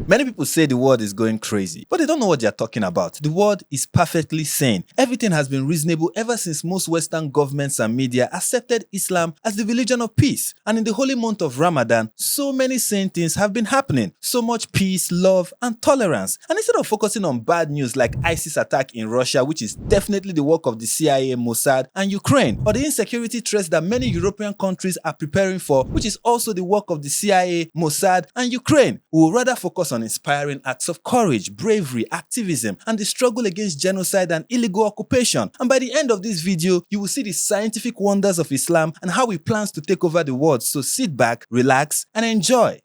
Many people say the world is going crazy, but they don't know what they are talking about. The world is perfectly sane. Everything has been reasonable ever since most Western governments and media accepted Islam as the religion of peace. And in the holy month of Ramadan, so many sane things have been happening. So much peace, love, and tolerance. And instead of focusing on bad news like ISIS attack in Russia, which is definitely the work of the CIA, Mossad, and Ukraine, or the insecurity threats that many European countries are preparing for, which is also the work of the CIA, Mossad, and Ukraine, we will rather focus on inspiring acts of courage, bravery, activism, and the struggle against genocide and illegal occupation. And by the end of this video, you will see the scientific wonders of Islam and how it plans to take over the world. So sit back, relax, and enjoy.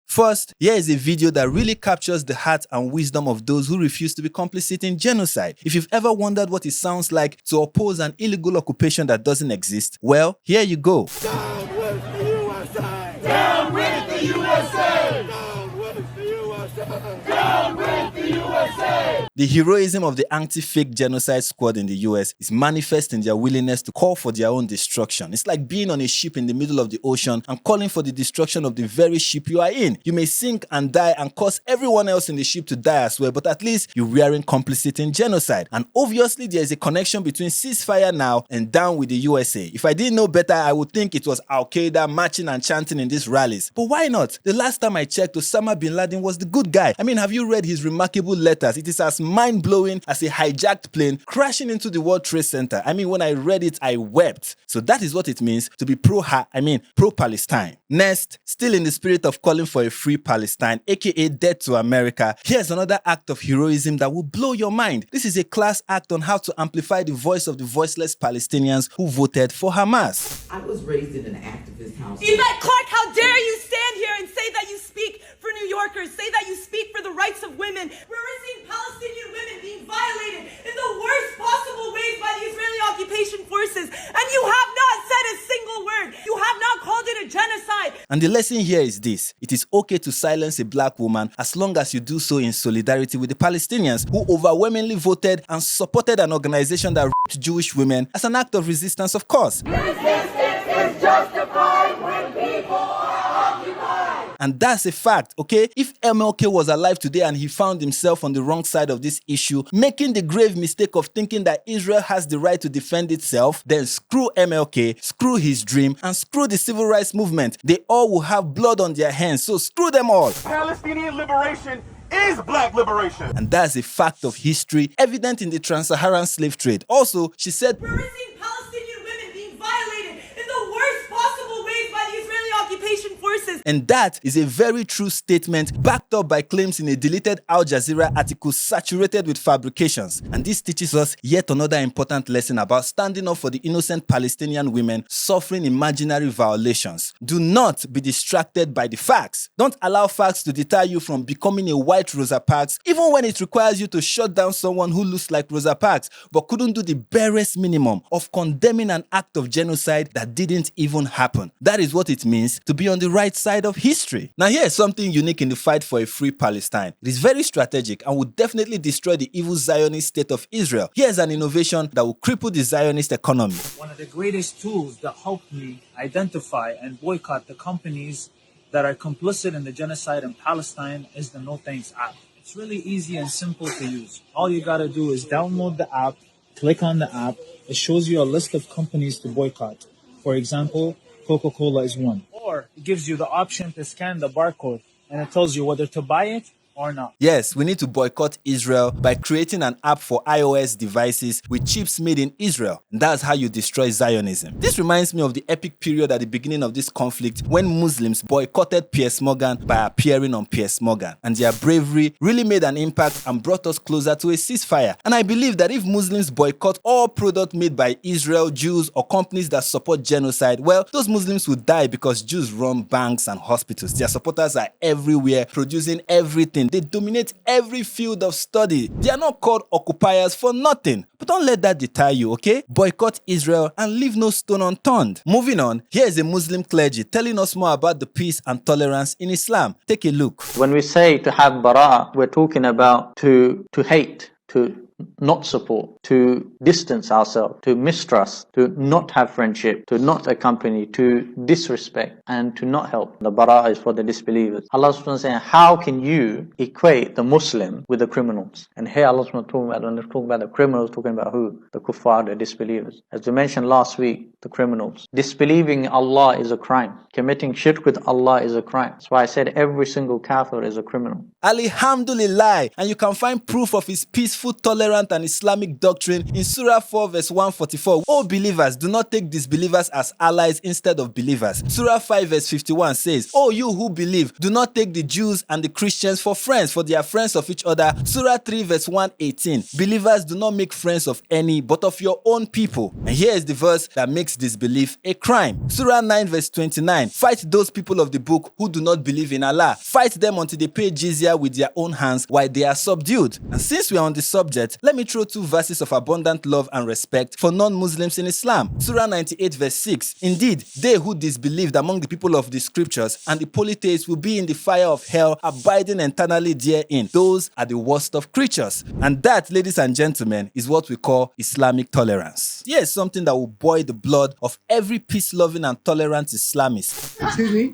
First, here is a video that really captures the heart and wisdom of those who refuse to be complicit in genocide. If you've ever wondered what it sounds like to oppose an illegal occupation that doesn't exist, well, here you go. Down with the USA! Down with the USA! Down with the USA! Down with the USA! The heroism of the anti-fake genocide squad in the US is manifest in their willingness to call for their own destruction. It's like being on a ship in the middle of the ocean and calling for the destruction of the very ship you are in. You may sink and die and cause everyone else in the ship to die as well, but at least you weren't complicit in genocide. And obviously there is a connection between ceasefire now and down with the USA. If I didn't know better, I would think it was Al-Qaeda marching and chanting in these rallies. But why not? The last time I checked, Osama bin Laden was the good guy. I mean, have you read his remarkable letters? It is as mind-blowing as a hijacked plane crashing into the World Trade Center. I mean, when I read it, I wept. So that is what it means to be pro-Palestine. Next, still in the spirit of calling for a free Palestine, aka death to America, here's another act of heroism that will blow your mind. This is a class act on how to amplify the voice of the voiceless Palestinians who voted for Hamas. I was raised in an activist household. Yvette Clarke, how dare you stand here and say that you speak for New Yorkers, say that you speak for the rights of women. We're seeing Palestinian women being violated in the worst possible ways by the Israeli occupation forces, and you have not said a single word. You have not called it a genocide. And the lesson here is this: it is okay to silence a black woman as long as you do so in solidarity with the Palestinians who overwhelmingly voted and supported an organization that raped Jewish women as an act of resistance, of course. Resistance is justified when people are occupied. And that's a fact, okay? If MLK was alive today and he found himself on the wrong side of this issue, making the grave mistake of thinking that Israel has the right to defend itself, then screw MLK, screw his dream, and screw the civil rights movement. They all will have blood on their hands, so screw them all. Palestinian liberation is black liberation. And that's a fact of history evident in the trans-Saharan slave trade. Also, she said, We're seeing Palestinian women being violated in the worst possible ways by the Israeli occupation forces. And that is a very true statement backed up by claims in a deleted Al Jazeera article saturated with fabrications. And this teaches us yet another important lesson about standing up for the innocent Palestinian women suffering imaginary violations. Do not be distracted by the facts. Don't allow facts to deter you from becoming a white Rosa Parks, even when it requires you to shut down someone who looks like Rosa Parks but couldn't do the barest minimum of condemning an act of genocide that didn't even happen. That is what it means to be on the right side of history. Now here's something unique in the fight for a free Palestine. It is very strategic and will definitely destroy the evil Zionist state of Israel. Here's an innovation that will cripple the Zionist economy. One of the greatest tools that helped me identify and boycott the companies that are complicit in the genocide in Palestine is the No Thanks app. It's really easy and simple to use. All you gotta do is download the app, click on the app. It shows you a list of companies to boycott. For example, Coca-Cola is one. Or it gives you the option to scan the barcode and it tells you whether to buy it or not. Yes, we need to boycott Israel by creating an app for iOS devices with chips made in Israel. And that's how you destroy Zionism. This reminds me of the epic period at the beginning of this conflict when Muslims boycotted Piers Morgan by appearing on Piers Morgan. And their bravery really made an impact and brought us closer to a ceasefire. And I believe that if Muslims boycott all products made by Israel, Jews, or companies that support genocide, well, those Muslims will die because Jews run banks and hospitals. Their supporters are everywhere, producing everything. They dominate every field of study. They are not called occupiers for nothing. But don't let that deter you, okay? Boycott Israel and leave no stone unturned. Moving on, here is a Muslim clergy telling us more about the peace and tolerance in Islam. Take a look. When we say to have bara'ah, we're talking about to hate, to not support, to distance ourselves, to mistrust, to not have friendship, to not accompany, to disrespect, and to not help. The bara is for the disbelievers. Allah subhanahu wa ta'ala is saying, how can you equate the Muslim with the criminals? And here Allah subhanahu wa ta'ala talking about the criminals, talking about who? The kuffar, the disbelievers. As we mentioned last week, the criminals. Disbelieving in Allah is a crime. Committing shirk with Allah is a crime. That's why I said every single kafir is a criminal. Alhamdulillah. And you can find proof of his peaceful, tolerant, and Islamic doctrine in Surah 4 verse 144. O believers, do not take disbelievers as allies instead of believers. Surah 5 verse 51 says, O you who believe, do not take the Jews and the Christians for friends, for they are friends of each other. Surah 3 verse 118. Believers, do not make friends of any, but of your own people. And here is the verse that makes disbelief a crime. Surah 9 verse 29. Fight those people of the book who do not believe in Allah. Fight them until they pay jizya with their own hands while they are subdued. And since we are on the subject, let me throw two verses of abundant love and respect for non-Muslims in Islam. Surah 98 verse 6. Indeed, they who disbelieved among the people of the scriptures and the polytheists will be in the fire of hell, abiding eternally therein. Those are the worst of creatures. And that, ladies and gentlemen, is what we call Islamic tolerance. Here's something that will boil the blood of every peace-loving and tolerant Islamist. Excuse me?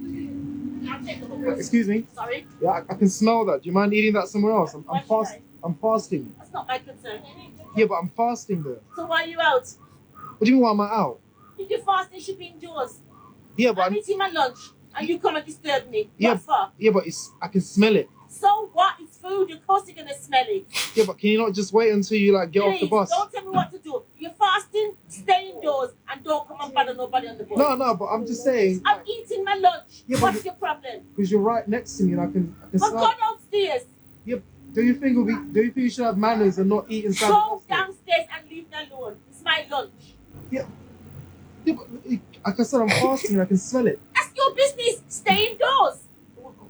Excuse me? Sorry? Yeah, I can smell that. Do you mind eating that somewhere else? I'm fasting. That's not my concern. Yeah, but I'm fasting though. So why are you out? What do you mean why am I out? If you're fasting, you should be indoors. Yeah, but I'm eating my lunch and you come and disturb me. Yeah, What for? yeah, but I can smell it. So what? It's food. Of course you're going to smell it. Yeah, but can you not just wait until you like get off the Please, bus? don't tell me what to do. You're fasting, stay indoors and don't come and bother nobody on the bus. No, but I'm just saying. I'm eating my lunch. Yeah, but What's your problem? Because you're right next to me and I can But smell. go downstairs. Yeah, do you think you should have manners and not eat inside the Go bus? downstairs and leave me alone. It's my lunch. Yeah, but like I said, I'm fasting and I can smell it. That's your business. Stay indoors.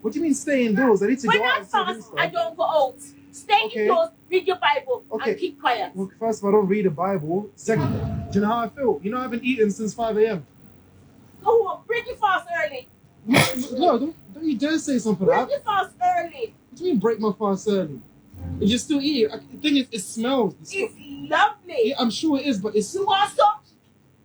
What do you mean stay indoors? I need to When go I outside. fast, I don't go out. Stay Okay. indoors, read your Bible, Okay. and keep quiet. Well, first of all, I don't read the Bible. Second, do you know how I feel? You know, I haven't eaten since 5 a.m. Go home. Break your fast early. No, don't you dare say something like Break that. your fast early. What do you mean break my fast early? And you're still eating. The thing is, it smells. It's lovely. Yeah, I'm sure it is, but it's. You want some?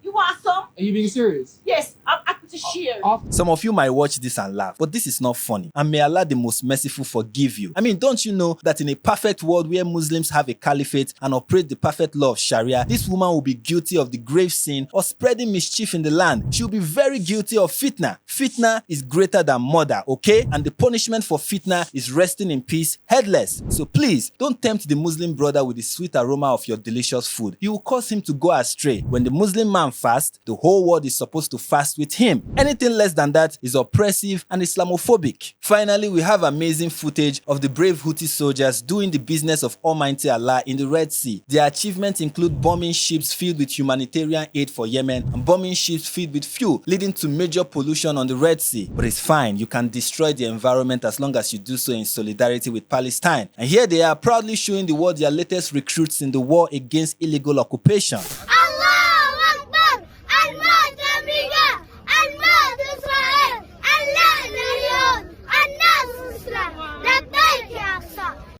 You want some? Are you being serious? Yes, I'm happy to share. Some of you might watch this and laugh, but this is not funny. And may Allah the most merciful forgive you. I mean, don't you know that in a perfect world where Muslims have a caliphate and operate the perfect law of Sharia, this woman will be guilty of the grave sin of spreading mischief in the land. She will be very guilty of fitna. Fitna is greater than murder, okay? And the punishment for fitna is resting in peace, headless. So please, don't tempt the Muslim brother with the sweet aroma of your delicious food. You will cause him to go astray. When the Muslim man fasts, the whole world is supposed to fast with him. Anything less than that is oppressive and Islamophobic. Finally, we have amazing footage of the brave Houthi soldiers doing the business of Almighty Allah in the Red Sea. Their achievements include bombing ships filled with humanitarian aid for Yemen and bombing ships filled with fuel, leading to major pollution on the Red Sea. But it's fine, you can destroy the environment as long as you do so in solidarity with Palestine. And here they are proudly showing the world their latest recruits in the war against illegal occupation.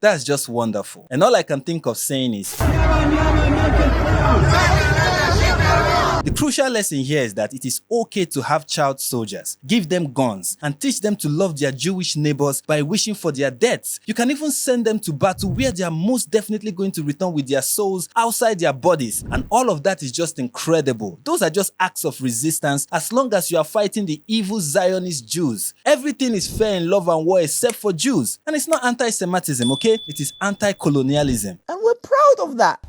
That's just wonderful. And all I can think of saying is, the crucial lesson here is that it is okay to have child soldiers, give them guns, and teach them to love their Jewish neighbors by wishing for their deaths. You can even send them to battle where they are most definitely going to return with their souls outside their bodies. And all of that is just incredible. Those are just acts of resistance as long as you are fighting the evil Zionist Jews. Everything is fair in love and war except for Jews. And it's not anti-Semitism, okay? It is anti-colonialism. And we're proud of that.